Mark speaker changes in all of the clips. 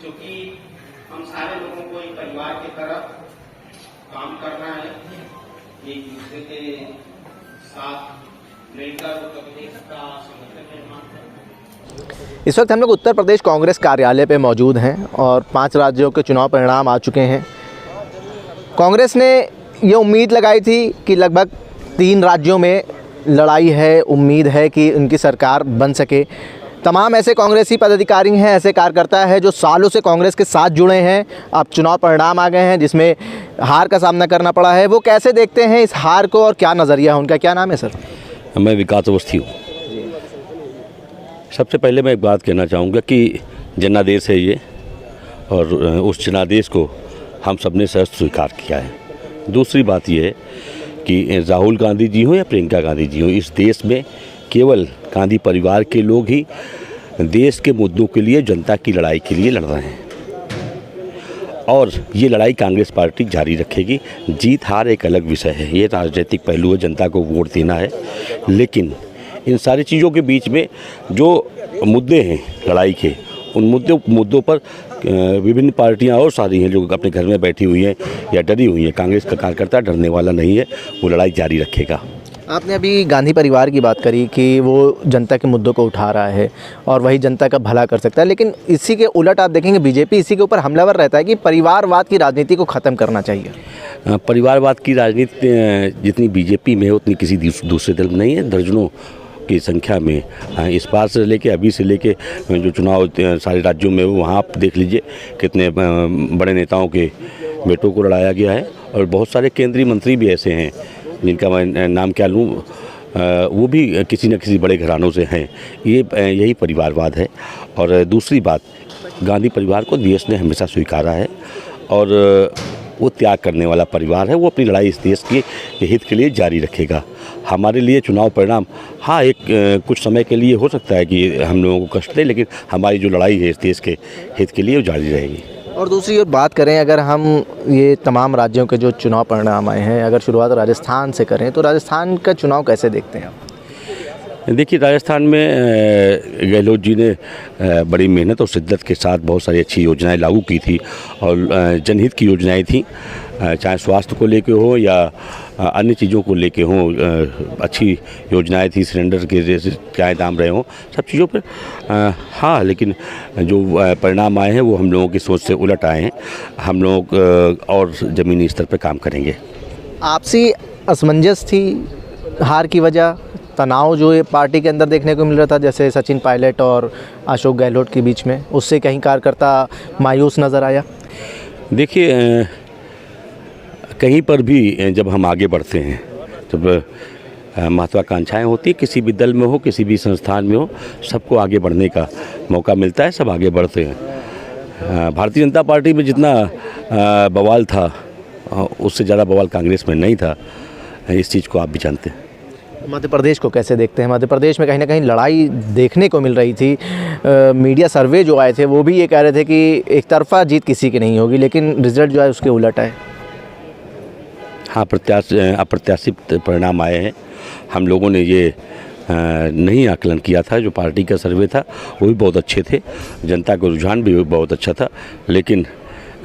Speaker 1: क्योंकि हम सारे लोगों को एक परिवार की तरह काम करना है, एक दूसरे के साथ मिलकर एकता संगठन निर्माण करना।
Speaker 2: इस वक्त हम लोग उत्तर प्रदेश कांग्रेस कार्यालय पे मौजूद हैं और 5 राज्यों के चुनाव परिणाम आ चुके हैं। कांग्रेस ने ये उम्मीद लगाई थी कि लगभग 3 राज्यों में लड़ाई है, उम्मीद है कि उनकी सरकार बन सके। तमाम ऐसे कांग्रेसी पदाधिकारी हैं, ऐसे कार्यकर्ता हैं जो सालों से कांग्रेस के साथ जुड़े हैं। अब चुनाव परिणाम आ गए हैं जिसमें हार का सामना करना पड़ा है। वो कैसे देखते हैं इस हार को और क्या नज़रिया है उनका? क्या नाम है सर?
Speaker 3: मैं विकास अवस्थी हूँ। सबसे पहले मैं एक बात कहना चाहूँगा कि जनादेश है ये, और उस जनादेश को हम सब ने सहर्ष स्वीकार किया है। दूसरी बात ये है कि राहुल गांधी जी हो या प्रियंका गांधी जी हो, इस देश में केवल गांधी परिवार के लोग ही देश के मुद्दों के लिए, जनता की लड़ाई के लिए लड़ रहे हैं, और ये लड़ाई कांग्रेस पार्टी जारी रखेगी। जीत हार एक अलग विषय है, ये राजनीतिक पहलू है, जनता को वोट देना है। लेकिन इन सारी चीज़ों के बीच में जो मुद्दे हैं लड़ाई के, उन मुद्दों पर विभिन्न पार्टियां और सारी हैं जो अपने घर में बैठी हुई हैं या डरी हुई हैं। कांग्रेस का कार्यकर्ता डरने वाला नहीं है, वो लड़ाई जारी रखेगा।
Speaker 2: आपने अभी गांधी परिवार की बात करी कि वो जनता के मुद्दों को उठा रहा है और वही जनता का भला कर सकता है, लेकिन इसी के उलट आप देखेंगे बीजेपी इसी के ऊपर हमलावर रहता है कि परिवारवाद की राजनीति को ख़त्म करना चाहिए।
Speaker 3: परिवारवाद की राजनीति जितनी बीजेपी में है उतनी किसी दूसरे दल में नहीं है। दर्जनों की संख्या में इस बार से लेके अभी से लेके जो चुनाव सारे राज्यों में हो, वहाँ आप देख लीजिए कितने बड़े नेताओं के बेटों को लड़ाया गया है, और बहुत सारे केंद्रीय मंत्री भी ऐसे हैं जिनका मैं नाम क्या लूँ, वो भी किसी न किसी बड़े घरानों से हैं। यही परिवारवाद है। और दूसरी बात, गांधी परिवार को देश ने हमेशा स्वीकारा है और वो त्याग करने वाला परिवार है। वो अपनी लड़ाई इस देश के हित के लिए जारी रखेगा। हमारे लिए चुनाव परिणाम हाँ एक कुछ समय के लिए हो सकता है कि हम लोगों को कष्ट दे, लेकिन हमारी जो लड़ाई है इस देश के हित के लिए वो जारी रहेगी।
Speaker 2: और दूसरी ओर बात करें, अगर हम ये तमाम राज्यों के जो चुनाव परिणाम आए हैं, अगर शुरुआत राजस्थान से करें तो राजस्थान का चुनाव कैसे देखते हैं आप?
Speaker 3: देखिए, राजस्थान में गहलोत जी ने बड़ी मेहनत और शिद्दत के साथ बहुत सारी अच्छी योजनाएं लागू की थी, और जनहित की योजनाएं थी, चाहे स्वास्थ्य को लेके हो या अन्य चीज़ों को लेके हो। अच्छी योजनाएं थी, सिलेंडर के जैसे चाहे दाम रहे हों, सब चीज़ों पर हाँ। लेकिन जो परिणाम आए हैं वो हम लोगों की सोच से उलट आए हैं। हम लोग और ज़मीनी स्तर पर काम करेंगे।
Speaker 2: आपसी असमंजस थी हार की वजह, तनाव जो ये पार्टी के अंदर देखने को मिल रहा था, जैसे सचिन पायलट और अशोक गहलोत के बीच में, उससे कहीं कार्यकर्ता मायूस नज़र आया?
Speaker 3: देखिए, कहीं पर भी जब हम आगे बढ़ते हैं, जब महत्वाकांक्षाएं होती है, किसी भी दल में हो, किसी भी संस्थान में हो, सबको आगे बढ़ने का मौका मिलता है, सब आगे बढ़ते हैं। भारतीय जनता पार्टी में जितना बवाल था उससे ज़्यादा बवाल कांग्रेस में नहीं था। इस चीज़ को आप भी जानते हैं।
Speaker 2: मध्य प्रदेश को कैसे देखते हैं? मध्य प्रदेश में कहीं ना कहीं लड़ाई देखने को मिल रही थी। मीडिया सर्वे जो आए थे वो भी ये कह रहे थे कि एक तरफा जीत किसी की नहीं होगी, लेकिन रिजल्ट जो है उसके उलट आए।
Speaker 3: हाँ, अप्रत्याशित परिणाम आए हैं। हम लोगों ने ये नहीं आकलन किया था। जो पार्टी का सर्वे था वो भी बहुत अच्छे थे, जनता का रुझान भी बहुत अच्छा था, लेकिन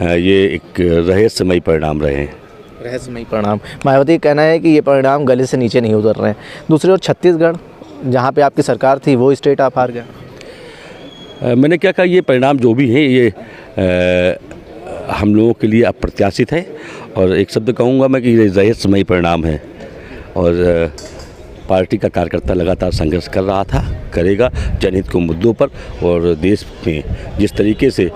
Speaker 3: ये एक रहस्यमयी परिणाम रहे हैं।
Speaker 2: रहस्यमयी परिणाम। मायावती का कहना है कि ये परिणाम गले से नीचे नहीं उतर रहे हैं। दूसरी ओर छत्तीसगढ़, जहाँ पे आपकी सरकार थी, वो स्टेट आप हार गए।
Speaker 3: मैंने क्या कहा, ये परिणाम जो भी हैं ये हम लोगों के लिए अप्रत्याशित है, और एक शब्द कहूँगा मैं कि ये रहस्यमयी परिणाम है। और पार्टी का कार्यकर्ता लगातार संघर्ष कर रहा था, करेगा जनहित के मुद्दों पर। और देश में जिस तरीके से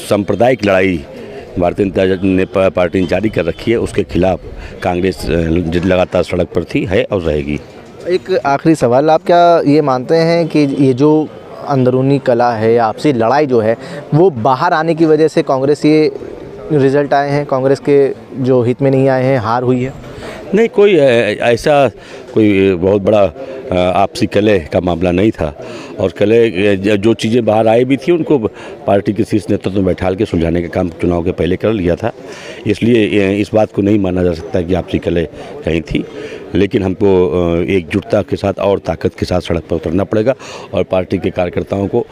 Speaker 3: सांप्रदायिक लड़ाई भारतीय जनता पार्टी ने जारी कर रखी है, उसके खिलाफ कांग्रेस लगातार सड़क पर थी, है और रहेगी।
Speaker 2: एक आखिरी सवाल, आप क्या ये मानते हैं कि ये जो अंदरूनी कला है या आपसी लड़ाई जो है वो बाहर आने की वजह से कांग्रेस ये रिजल्ट आए हैं, कांग्रेस के जो हित में नहीं आए हैं, हार हुई है?
Speaker 3: नहीं, कोई ऐसा कोई बहुत बड़ा आपसी कलह का मामला नहीं था, और कलह जो चीज़ें बाहर आई भी थी उनको पार्टी के शीर्ष नेतृत्व में बैठाल के सुलझाने का काम चुनाव के पहले कर लिया था। इसलिए इस बात को नहीं माना जा सकता कि आपसी कलह कहीं थी, लेकिन हमको एकजुटता के साथ और ताकत के साथ सड़क पर उतरना पड़ेगा और पार्टी के कार्यकर्ताओं को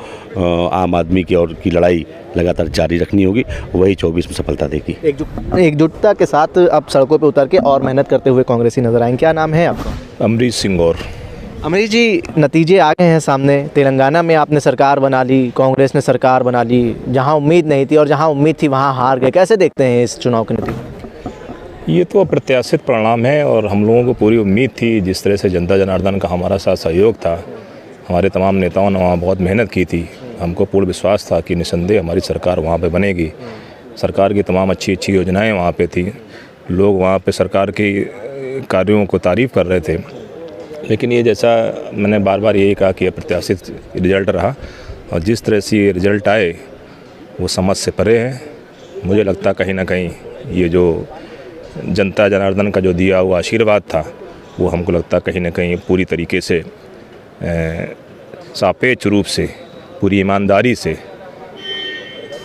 Speaker 3: आम आदमी की लड़ाई लगातार जारी रखनी होगी। वही 24 में सफलता देगी।
Speaker 2: एकजुटता के साथ अब सड़कों पे उतर के और मेहनत करते हुए कांग्रेसी नजर आएंगे। क्या नाम है आपका?
Speaker 4: अमरीश सिंह। और
Speaker 2: अमरीश जी, नतीजे आ गए हैं सामने। तेलंगाना में आपने सरकार बना ली, कांग्रेस ने सरकार बना ली। जहां उम्मीद नहीं थी और जहां उम्मीद थी वहां हार गए। कैसे देखते हैं इस चुनाव के नतीजे?
Speaker 4: ये तो अप्रत्याशित परिणाम है और हम लोगों को पूरी उम्मीद थी, जिस तरह से जनता जनार्दन का हमारा साथ सहयोग था, हमारे तमाम नेताओं ने वहाँ बहुत मेहनत की थी। हमको पूर्ण विश्वास था कि निसंदेह हमारी सरकार वहाँ पे बनेगी। सरकार की तमाम अच्छी अच्छी योजनाएं वहाँ पे थी, लोग वहाँ पे सरकार के कार्यों को तारीफ़ कर रहे थे। लेकिन ये जैसा मैंने बार बार यही कहा कि अप्रत्याशित रिजल्ट रहा, और जिस तरह से ये रिजल्ट आए वो समझ से परे हैं। मुझे लगता कहीं ना कहीं ये जो जनता जनार्दन का जो दिया हुआ आशीर्वाद था वो हमको लगता कहीं ना कहीं पूरी तरीके से सापेक्ष रूप से, पूरी ईमानदारी से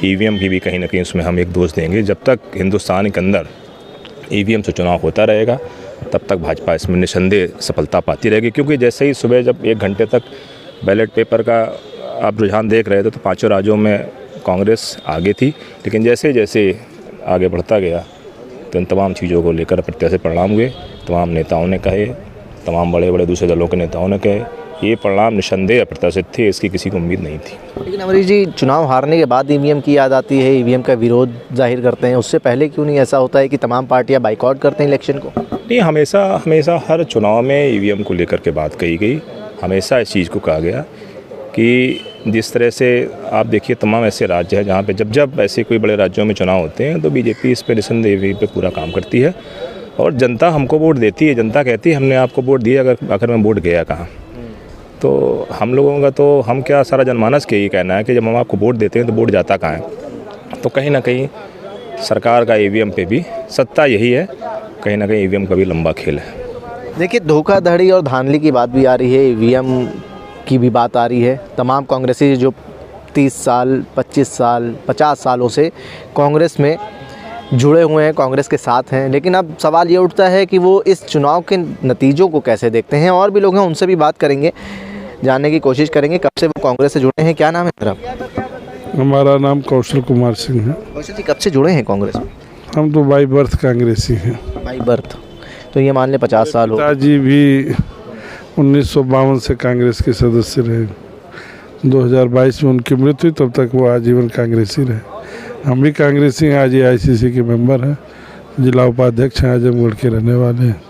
Speaker 4: ईवीएम की भी कहीं ना कहीं उसमें हम एक दोष देंगे। जब तक हिंदुस्तान के अंदर ईवीएम से चुनाव होता रहेगा तब तक भाजपा इसमें निसंदेह सफलता पाती रहेगी। क्योंकि जैसे ही सुबह जब 1 घंटे तक बैलेट पेपर का आप रुझान देख रहे थे तो 5 राज्यों में कांग्रेस आगे थी, लेकिन जैसे जैसे आगे बढ़ता गया तो इन तमाम चीज़ों को लेकर प्रत्याशित परिणाम हुए। तमाम नेताओं ने कहे, तमाम बड़े बड़े दूसरे दलों के नेताओं ने कहे, ये परिणाम निसंदेह अप्रत्याशित थे, इसकी किसी को उम्मीद नहीं थी।
Speaker 2: लेकिन अमरीश जी, चुनाव हारने के बाद ईवीएम की याद आती है, ईवीएम का विरोध जाहिर करते हैं। उससे पहले क्यों नहीं ऐसा होता है कि तमाम पार्टियां बाइकआउट करते हैं इलेक्शन को?
Speaker 4: नहीं, हमेशा हर चुनाव में ईवीएम को लेकर के बात कही गई। हमेशा इस चीज़ को कहा गया कि जिस तरह से आप देखिए तमाम ऐसे राज्य हैं जहाँ पे जब ऐसे कोई बड़े राज्यों में चुनाव होते हैं तो बीजेपी इस पर निसंदेह पे पूरा काम करती है और जनता हमको वोट देती है। जनता कहती है हमने आपको वोट दिया, अगर आखिर में वोट गया कहाँ? तो हम लोगों का तो हम क्या सारा जनमानस के ये कहना है कि जब हम आपको वोट देते हैं तो वोट जाता कहाँ है? तो कहीं ना कहीं सरकार का ईवीएम पे भी सत्ता यही है, कहीं ना कहीं ईवीएम का भी लंबा खेल है।
Speaker 2: देखिए, धोखाधड़ी और धांधली की बात भी आ रही है, ईवीएम की भी बात आ रही है। तमाम कांग्रेसी जो 30 साल, 25 साल, 50 सालों से कांग्रेस में जुड़े हुए हैं, कांग्रेस के साथ हैं, लेकिन अब सवाल ये उठता है कि वो इस चुनाव के नतीजों को कैसे देखते हैं। और भी लोग हैं, उनसे भी बात करेंगे, जानने की कोशिश करेंगे कब से वो कांग्रेस से जुड़े हैं। क्या नाम है मेरा?
Speaker 5: हमारा नाम कौशल कुमार सिंह है।
Speaker 2: कौशल जी, कब से जुड़े हैं कांग्रेस में?
Speaker 5: हम तो बाई बर्थ कांग्रेसी हैं।
Speaker 2: बाई बर्थ, तो ये मान लें 50 साल हो।
Speaker 5: पिताजी भी 1952 से कांग्रेस के सदस्य रहे। 2022 में उनकी मृत्यु हुई, तब तक वो आजीवन कांग्रेसी रहे। हम भी कांग्रेसी हैं, आज AICC के मेंबर हैं, जिला उपाध्यक्ष हैं, आजमगढ़ के रहने वाले हैं।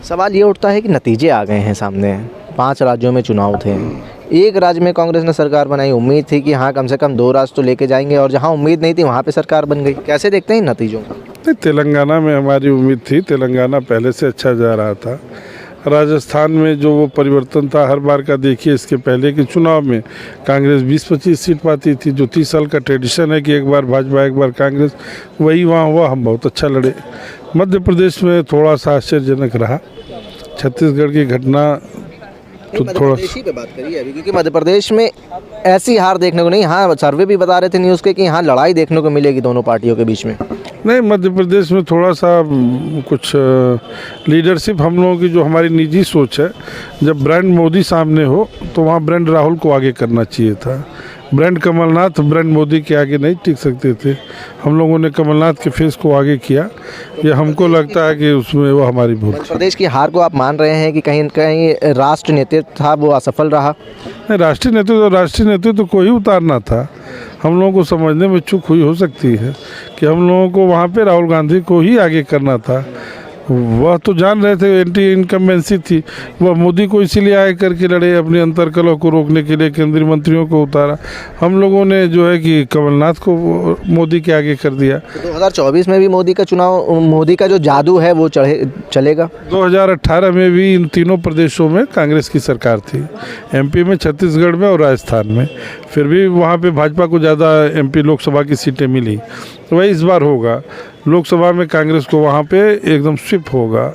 Speaker 2: सवाल ये उठता है कि नतीजे आ गए हैं सामने, 5 राज्यों में चुनाव थे, एक राज्य में कांग्रेस ने सरकार बनाई, उम्मीद थी कि हाँ कम से कम 2 राज्य तो लेके जाएंगे, और जहाँ उम्मीद नहीं थी वहाँ पे सरकार बन गई। कैसे देखते हैं इन नतीजों को?
Speaker 5: तेलंगाना में हमारी उम्मीद थी, तेलंगाना पहले से अच्छा जा रहा था। राजस्थान में जो वो परिवर्तन था हर बार का, देखिए इसके पहले के चुनाव में कांग्रेस 20-25 सीट पाती थी, जो 30 साल का ट्रेडिशन है कि एक बार भाजपा एक बार कांग्रेस, वही वहाँ हुआ। हम बहुत अच्छा लड़े। मध्य प्रदेश में थोड़ा सा आश्चर्यजनक रहा। छत्तीसगढ़ की घटना तो थोड़ा
Speaker 2: पे बात करिए अभी, क्योंकि मध्य प्रदेश में ऐसी हार देखने को नहीं। हाँ, सर्वे भी बता रहे थे न्यूज़ के कि यहाँ लड़ाई देखने को मिलेगी दोनों पार्टियों के बीच में।
Speaker 5: नहीं, मध्य प्रदेश में थोड़ा सा कुछ लीडरशिप हम लोगों की, जो हमारी निजी सोच है, जब ब्रांड मोदी सामने हो तो वहाँ ब्रांड राहुल को आगे करना चाहिए था। ब्रांड कमलनाथ ब्रांड मोदी के आगे नहीं टिक सकते थे। हम लोगों ने कमलनाथ के फेस को आगे किया। ये हमको लगता है कि उसमें वो हमारी भूल।
Speaker 2: मध्य प्रदेश की हार को आप मान रहे हैं कि कहीं न कहीं राष्ट्रीय नेतृत्व था वो असफल रहा?
Speaker 5: नहीं, राष्ट्रीय नेतृत्व को ही उतारना था। हम लोगों को समझने में चूक हुई हो सकती है कि हम लोगों को वहाँ पे राहुल गांधी को ही आगे करना था। वह तो जान रहे थे एंटी इनकम्बेंसी थी, वह मोदी को इसीलिए आगे करके लड़े, अपने अंतर्कलह को रोकने के लिए केंद्रीय मंत्रियों को उतारा। हम लोगों ने जो है कि कमलनाथ को मोदी के आगे कर दिया।
Speaker 2: 2024 में भी मोदी का चुनाव, मोदी का जो जादू है वो चलेगा?
Speaker 5: 2018 में भी इन तीनों प्रदेशों में कांग्रेस की सरकार थी, MP में, छत्तीसगढ़ में और राजस्थान में। फिर भी वहाँ पे भाजपा को ज़्यादा MP लोकसभा की सीटें मिली। तो वही इस बार होगा, लोकसभा में कांग्रेस को वहाँ पे एकदम स्विप होगा,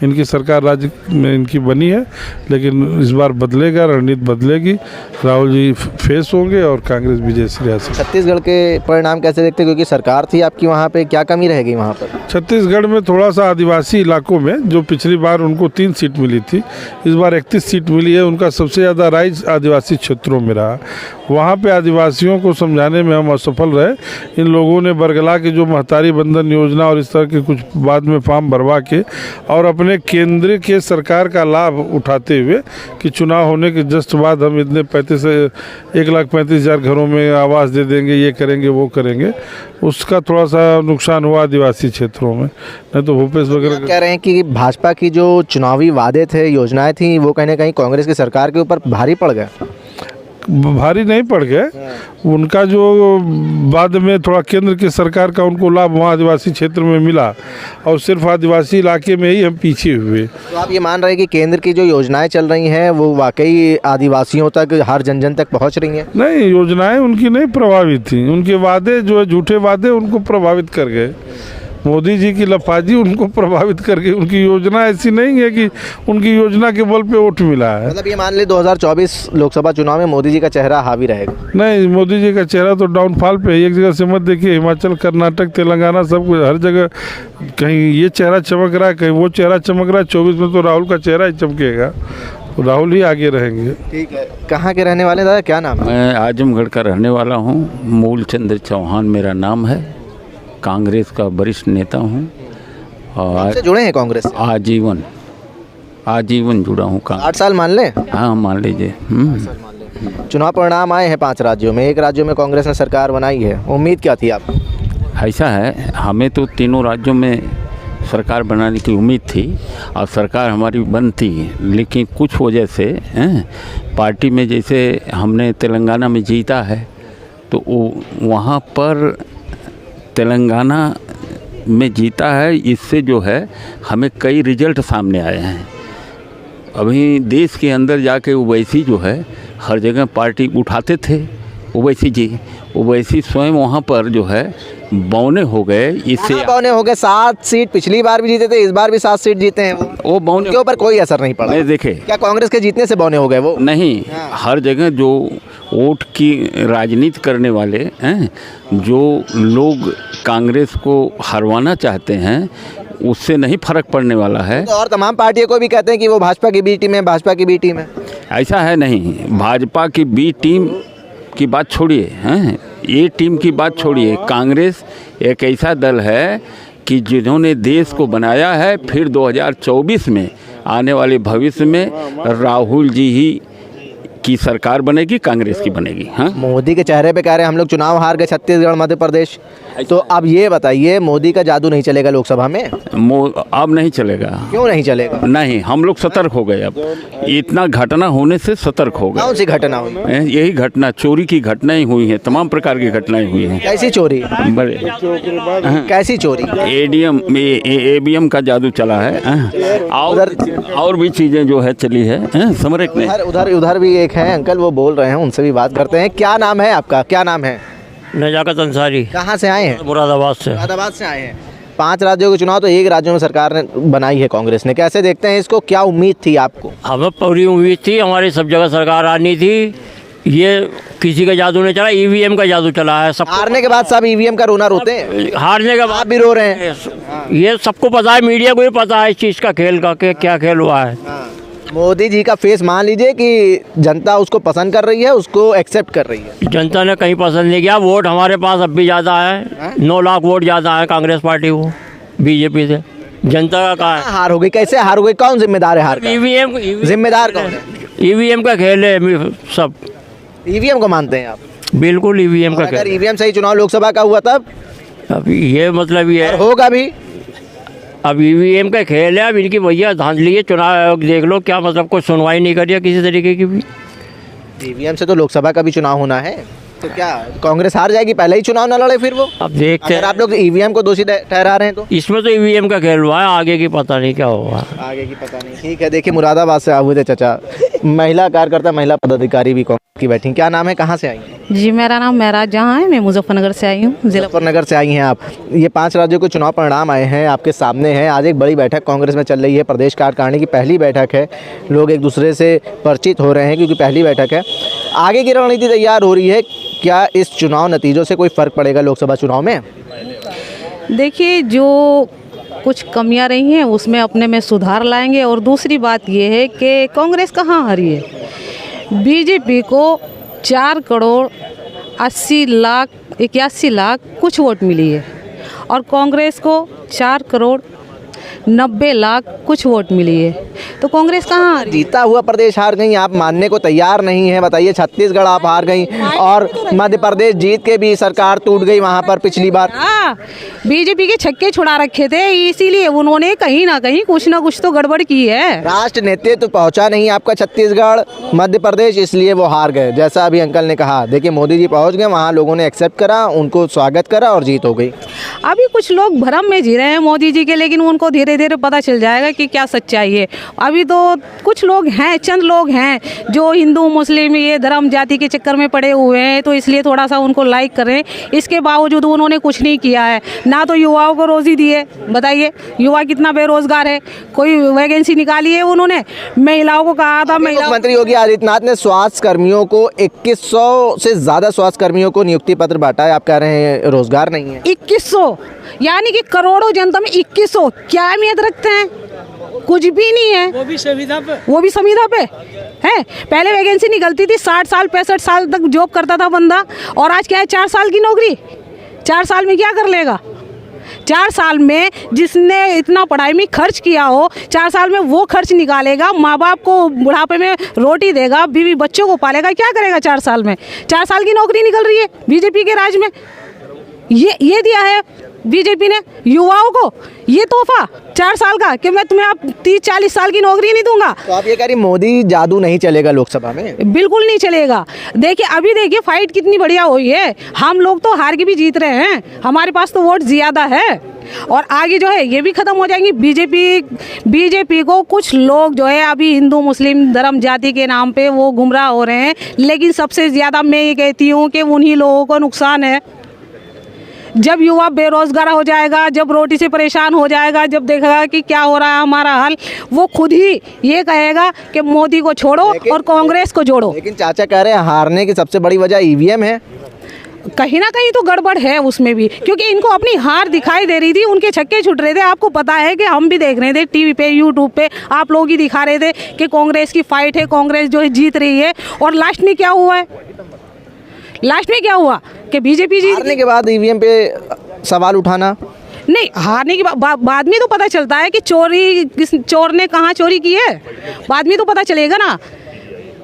Speaker 5: इनकी सरकार राज्य में इनकी बनी है, लेकिन इस बार बदलेगा, रणनीति बदलेगी, राहुल जी फेस होंगे और कांग्रेस विजय श्री हासिल।
Speaker 2: छत्तीसगढ़ के परिणाम कैसे देखते हैं, क्योंकि सरकार थी आपकी वहाँ पे, क्या कमी रहेगी वहाँ पर?
Speaker 5: छत्तीसगढ़ में थोड़ा सा आदिवासी इलाकों में, जो पिछली बार उनको 3 सीट मिली थी, इस बार 31 सीट मिली है। उनका सबसे ज़्यादा राइज आदिवासी क्षेत्रों में रहा। वहाँ पे आदिवासियों को समझाने में हम असफल रहे। इन लोगों ने बरगला के जो महतारी बंधन योजना और इस तरह के कुछ बाद में फॉर्म भरवा के और अपने केंद्र के सरकार का लाभ उठाते हुए कि चुनाव होने के जस्ट बाद हम इतने 1,35,000 घरों में आवास दे देंगे, ये करेंगे, वो करेंगे, उसका थोड़ा सा नुकसान हुआ आदिवासी क्षेत्रों में। नहीं तो भूपेश वगैरह
Speaker 2: कह रहे हैं कि भाजपा की जो चुनावी वादे थे, योजनाएं थी, वो कहीं ना कहीं कांग्रेस की सरकार के ऊपर भारी पड़ गए।
Speaker 5: भारी नहीं पड़ गए, उनका जो बाद में थोड़ा केंद्र की सरकार का उनको लाभ वहाँ आदिवासी क्षेत्र में मिला और सिर्फ आदिवासी इलाके में ही हम पीछे हुए।
Speaker 2: तो आप ये मान रहे हैं कि केंद्र की जो योजनाएं चल रही हैं वो वाकई आदिवासियों तक, हर जन जन तक पहुंच रही हैं?
Speaker 5: नहीं, योजनाएं उनकी नहीं प्रभावित थी, उनके वादे जो है झूठे वादे उनको प्रभावित कर गए। मोदी जी की लफाजी उनको प्रभावित कर गई। उनकी योजना ऐसी नहीं है कि उनकी योजना के बल पे वोट मिला है।
Speaker 2: मतलब ये मान ले 2024 लोकसभा चुनाव में मोदी जी का चेहरा हावी रहेगा?
Speaker 5: नहीं, मोदी जी का चेहरा तो डाउनफॉल पे है। एक जगह से मत देखिए, हिमाचल, कर्नाटक, तेलंगाना, सब कुछ, हर जगह कहीं ये चेहरा चमक रहा है, कहीं वो चेहरा चमक रहा है। 24 में तो राहुल का चेहरा ही चमकेगा, तो राहुल ही आगे रहेंगे।
Speaker 2: ठीक है। कहाँ के रहने वाले दादा, क्या नाम है?
Speaker 6: मैं आजमगढ़ का रहने वाला हूँ। मूलचंद्र चौहान मेरा नाम है। कांग्रेस का वरिष्ठ नेता हूँ और
Speaker 2: से जुड़े हैं कांग्रेस से?
Speaker 6: आजीवन जुड़ा हूँ।
Speaker 2: 8 साल मान ले?
Speaker 6: हाँ, मान लीजिए।
Speaker 2: चुनाव परिणाम आए हैं 5 राज्यों में, एक राज्यों में कांग्रेस ने सरकार बनाई है, उम्मीद क्या थी आपको?
Speaker 6: ऐसा है, हमें तो तीनों राज्यों में सरकार बनाने की उम्मीद थी और सरकार हमारी बनती, लेकिन कुछ वजह से पार्टी में, जैसे हमने तेलंगाना में जीता है तो वहाँ पर तेलंगाना में जीता है, इससे जो है हमें कई रिजल्ट सामने आए हैं। अभी देश के अंदर जाके ओवैसी जो है हर जगह पार्टी उठाते थे, ओवैसी जी, ओवैसी स्वयं वहाँ पर जो है बौने हो गए। इससे
Speaker 2: बौने हो गए। 7 सीट पिछली बार भी जीते थे, इस बार भी 7 सीट जीते हैं वो
Speaker 6: बौने
Speaker 2: के ऊपर कोई असर नहीं पड़ा।
Speaker 6: नहीं, देखे
Speaker 2: क्या कांग्रेस के जीतने से बौने हो गए वो?
Speaker 6: नहीं, हर जगह जो वोट की राजनीति करने वाले हैं, जो लोग कांग्रेस को हरवाना चाहते हैं, उससे नहीं फर्क पड़ने वाला है।
Speaker 2: तो और तमाम पार्टियों को भी कहते हैं कि वो भाजपा की बी टीम है, भाजपा की बी टीम है।
Speaker 6: ऐसा है नहीं, भाजपा की बी टीम की बात छोड़िए, हैं, ये टीम की बात छोड़िए। कांग्रेस एक ऐसा दल है कि जिन्होंने देश को बनाया है, फिर 2024 में आने वाले भविष्य में राहुल जी ही की सरकार बनेगी, कांग्रेस की बनेगी। हाँ,
Speaker 2: मोदी के चेहरे पे कह रहे हैं हम लोग चुनाव हार गए छत्तीसगढ़, मध्य प्रदेश। तो अब ये बताइए, मोदी का जादू नहीं चलेगा लोकसभा में?
Speaker 6: अब नहीं चलेगा।
Speaker 2: क्यों नहीं चलेगा?
Speaker 6: नहीं, हम लोग सतर्क हो गए। अब इतना घटना होने से सतर्क हो गए।
Speaker 2: कौन सी घटना हुई?
Speaker 6: यही घटना, चोरी की घटनाएं हुई हैं, तमाम प्रकार की घटनाएं हुई हैं।
Speaker 2: कैसी चोरी?
Speaker 6: बड़े
Speaker 2: कैसी चोरी?
Speaker 6: ABM का जादू चला है, और भी चीजें जो है चली है, समझ रहे?
Speaker 2: उधर भी एक हैं अंकल, वो बोल रहे हैं, उनसे भी बात करते हैं। क्या नाम है आपका, क्या नाम है?
Speaker 7: नजाकत अंसारी।
Speaker 2: कहाँ से आए हैं?
Speaker 7: मुरादाबाद से।
Speaker 2: मुरादाबाद से आए हैं। 5 राज्यों के चुनाव तो एक राज्यों में सरकार ने बनाई है कांग्रेस ने, कैसे देखते हैं इसको? क्या उम्मीद थी आपको?
Speaker 7: हमें पूरी उम्मीद थी, हमारी सब जगह सरकार आनी थी। ये किसी का जादू नहीं चला, EVM का जादू चला है। सब
Speaker 2: हारने के बाद सब EVM का रोना रोते हैं।
Speaker 7: हारने के
Speaker 2: आप
Speaker 7: बाद
Speaker 2: भी रो रहे हैं।
Speaker 7: ये सबको पता है, मीडिया को भी पता है इस चीज़ का, खेल का कि क्या खेल हुआ है।
Speaker 2: मोदी जी का फेस मान लीजिए कि जनता उसको पसंद कर रही है, उसको एक्सेप्ट कर रही है।
Speaker 7: जनता ने कहीं पसंद नहीं किया। वोट हमारे पास अब भी ज़्यादा है, 9 लाख वोट ज़्यादा है कांग्रेस पार्टी को बीजेपी से। जनता का कहा है
Speaker 2: हार हो गई? कैसे हार हो गई? कौन जिम्मेदार है हार का?
Speaker 7: EVM
Speaker 2: जिम्मेदार कौन है?
Speaker 7: EVM का खेल है सब।
Speaker 2: EVM को मानते हैं आप?
Speaker 7: बिल्कुल EVM का
Speaker 2: अगर
Speaker 7: खेल।
Speaker 2: EVM से ही चुनाव लोकसभा का हुआ तब?
Speaker 7: अब ये मतलब ये
Speaker 2: और होगा भी?
Speaker 7: अब EVM का खेल है। अब इनकी भैया धांधली है। चुनाव आयोग देख लो, क्या मतलब कोई सुनवाई नहीं करी है किसी तरीके की भी।
Speaker 2: EVM से तो लोकसभा का भी चुनाव होना है, तो क्या कांग्रेस हार जाएगी? पहले ही चुनाव न लड़े फिर वो?
Speaker 7: अब देखते
Speaker 2: अगर
Speaker 7: हैं।
Speaker 2: आप लोग EVM को दोषी ठहरा रहे हैं तो?
Speaker 7: इसमें तो EVM का खेल हुआ है, आगे की पता नहीं क्या होगा।
Speaker 2: आगे की पता नहीं। ठीक है, देखिए मुरादाबाद से आए हुए थे चाचा, महिला कार्यकर्ता, महिला पदाधिकारी भी कांग्रेस की बैठी। क्या नाम है, कहाँ से आई हैं?
Speaker 8: जी मेरा नाम महराज जहाँ है, मैं मुजफ्फरनगर से आई हूँ। जिला
Speaker 2: मुजफ्फरनगर से आई हैं आप। ये 5 राज्यों के चुनाव परिणाम आए हैं, आपके सामने हैं। आज एक बड़ी बैठक कांग्रेस में चल रही है, प्रदेश कार्यकारिणी की पहली बैठक है। लोग एक दूसरे से परिचित हो रहे हैं क्योंकि पहली बैठक है। आगे की रणनीति तैयार हो रही है। क्या इस चुनाव नतीजों से कोई फ़र्क पड़ेगा लोकसभा चुनाव में?
Speaker 8: देखिए, जो कुछ कमियां रही हैं उसमें अपने में सुधार लाएंगे। और दूसरी बात ये है कि कांग्रेस कहाँ हारी है। बीजेपी को 4 करोड़ 80 लाख 81 लाख कुछ वोट मिली है और कांग्रेस को 4 करोड़ 90 लाख कुछ वोट मिली है। तो कांग्रेस कहाँ हारी?
Speaker 2: जीता हुआ प्रदेश हार गई, आप मानने को तैयार नहीं है। बताइए, छत्तीसगढ़ आप हार गई और मध्य प्रदेश जीत के भी सरकार टूट गई वहाँ पर पिछली बार।
Speaker 8: हाँ, बीजेपी के छक्के छुड़ा रखे थे, इसीलिए उन्होंने कहीं ना कुछ तो गड़बड़ की है।
Speaker 2: राष्ट्र नेतृत्व तो पहुँचा नहीं आपका छत्तीसगढ़ मध्य प्रदेश, इसलिए वो हार गए। जैसा अभी अंकल ने कहा, देखिए मोदी जी पहुँच गए वहाँ, लोगों ने एक्सेप्ट करा, उनको स्वागत करा और जीत हो गई।
Speaker 8: अभी कुछ लोग भ्रम में जी रहे हैं मोदी जी के, लेकिन उनको धीरे धीरे पता चल जाएगा कि क्या सच्चाई है। अभी तो कुछ लोग हैं, चंद लोग हैं जो हिंदू मुस्लिम ये धर्म जाति के चक्कर में पड़े हुए हैं, तो इसलिए थोड़ा सा उनको लाइक करें। इसके बावजूद उन्होंने कुछ नहीं किया है, ना तो युवाओं को रोजी दी है। बताइए, युवा कितना बेरोजगार है, कोई वैकेंसी निकाली है उन्होंने? महिलाओं को कहा था,
Speaker 2: मुख्यमंत्री योगी आदित्यनाथ ने स्वास्थ्य कर्मियों को 2100 से ज़्यादा स्वास्थ्य कर्मियों को नियुक्ति पत्र बांटा है। आप कह रहे हैं रोजगार नहीं है।
Speaker 8: 2100 यानी कि करोड़ों जनता में 2100 क्या अहमियत रखते हैं? कुछ भी नहीं है। वो भी संविदा पे है। पहले वैकेंसी निकलती थी 60 साल 65 साल तक जॉब करता था बंदा, और आज क्या है 4 साल की नौकरी। 4 साल में क्या कर लेगा? 4 साल में जिसने इतना पढ़ाई में खर्च किया हो, 4 साल में वो खर्च निकालेगा, माँ बाप को बुढ़ापे में रोटी देगा, बीवी बच्चों को पालेगा, क्या करेगा 4 साल में? 4 साल की नौकरी निकल रही है बीजेपी के राज में। ये दिया है बीजेपी ने युवाओं को, ये तोहफा 4 साल का कि मैं तुम्हें अब 30-40 साल की नौकरी नहीं दूंगा।
Speaker 2: तो आप ये कह रही मोदी जादू नहीं चलेगा लोकसभा में?
Speaker 8: बिल्कुल नहीं चलेगा। देखिए, अभी देखिए फाइट कितनी बढ़िया हुई है। हम लोग तो हार के भी जीत रहे हैं, हमारे पास तो वोट ज़्यादा है। और आगे जो है ये भी ख़त्म हो जाएंगी। बीजेपी को कुछ लोग जो है अभी हिंदू मुस्लिम धर्म जाति के नाम पे वो गुमराह हो रहे हैं, लेकिन सबसे ज़्यादा मैं ये कहती हूँ कि उन्हीं लोगों को नुकसान है। जब युवा बेरोजगार हो जाएगा, जब रोटी से परेशान हो जाएगा, जब देखेगा कि क्या हो रहा है हमारा हाल, वो खुद ही ये कहेगा कि मोदी को छोड़ो और कांग्रेस को जोड़ो।
Speaker 2: लेकिन चाचा कह रहे हैं हारने की सबसे बड़ी वजह ईवीएम है।
Speaker 8: कहीं ना कहीं तो गड़बड़ है उसमें भी, क्योंकि इनको अपनी हार दिखाई दे रही थी, उनके छक्के छूट रहे थे। आपको पता है कि हम भी देख रहे थे टीवी पे, यूट्यूब पे, आप लोग ही दिखा रहे थे कि कांग्रेस की फाइट है, कांग्रेस जो है जीत रही है। और लास्ट में क्या हुआ है? लास्ट में क्या हुआ कि बीजेपी जीत।
Speaker 2: हारने के बाद ईवीएम पे सवाल उठाना
Speaker 8: नहीं, हारने के बाद में तो पता चलता है कि चोर ने कहाँ चोरी की है। बाद में तो पता चलेगा ना,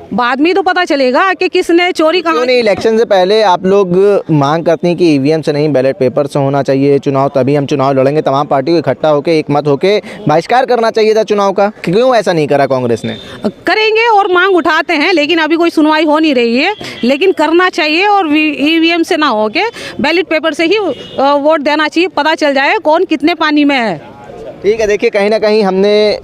Speaker 8: बाद में तो पता चलेगा कि किसने चोरी कहाँ।
Speaker 2: नहीं, इलेक्शन से पहले आप लोग मांग करती हैं कि ईवीएम से नहीं बैलेट पेपर से होना चाहिए चुनाव, तभी हम चुनाव लड़ेंगे, तमाम पार्टी को इकट्ठा होकर एक मत होकर बहिष्कार करना चाहिए था चुनाव का। क्यों ऐसा नहीं करा कांग्रेस ने?
Speaker 8: करेंगे और मांग उठाते हैं, लेकिन अभी कोई सुनवाई हो नहीं रही है। लेकिन करना चाहिए और ईवीएम से ना होके बैलेट पेपर से ही वोट देना चाहिए, पता चल जाए कौन कितने पानी में है।
Speaker 2: ठीक है, देखिए कहीं ना कहीं हमने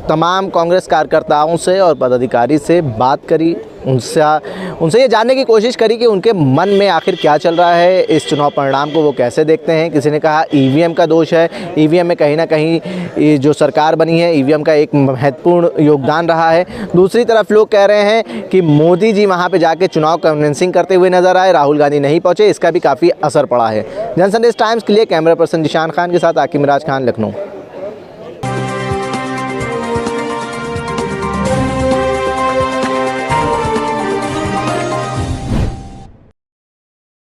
Speaker 2: तमाम कांग्रेस कार्यकर्ताओं से और पदाधिकारी से बात करी, उनसे ये जानने की कोशिश करी कि उनके मन में आखिर क्या चल रहा है, इस चुनाव परिणाम को वो कैसे देखते हैं। किसी ने कहा ईवीएम का दोष है, ईवीएम में कहीं ना कहीं जो सरकार बनी है ईवीएम का एक महत्वपूर्ण योगदान रहा है। दूसरी तरफ लोग कह रहे हैं कि मोदी जी वहाँ पे जाके चुनाव कन्विंसिंग करते हुए नजर आए, राहुल गांधी नहीं पहुँचे, इसका भी काफ़ी असर पड़ा है। जनसंदेश टाइम्स के लिए कैमरा पर्सन जिशान खान के साथ आकिब मिराज खान, लखनऊ।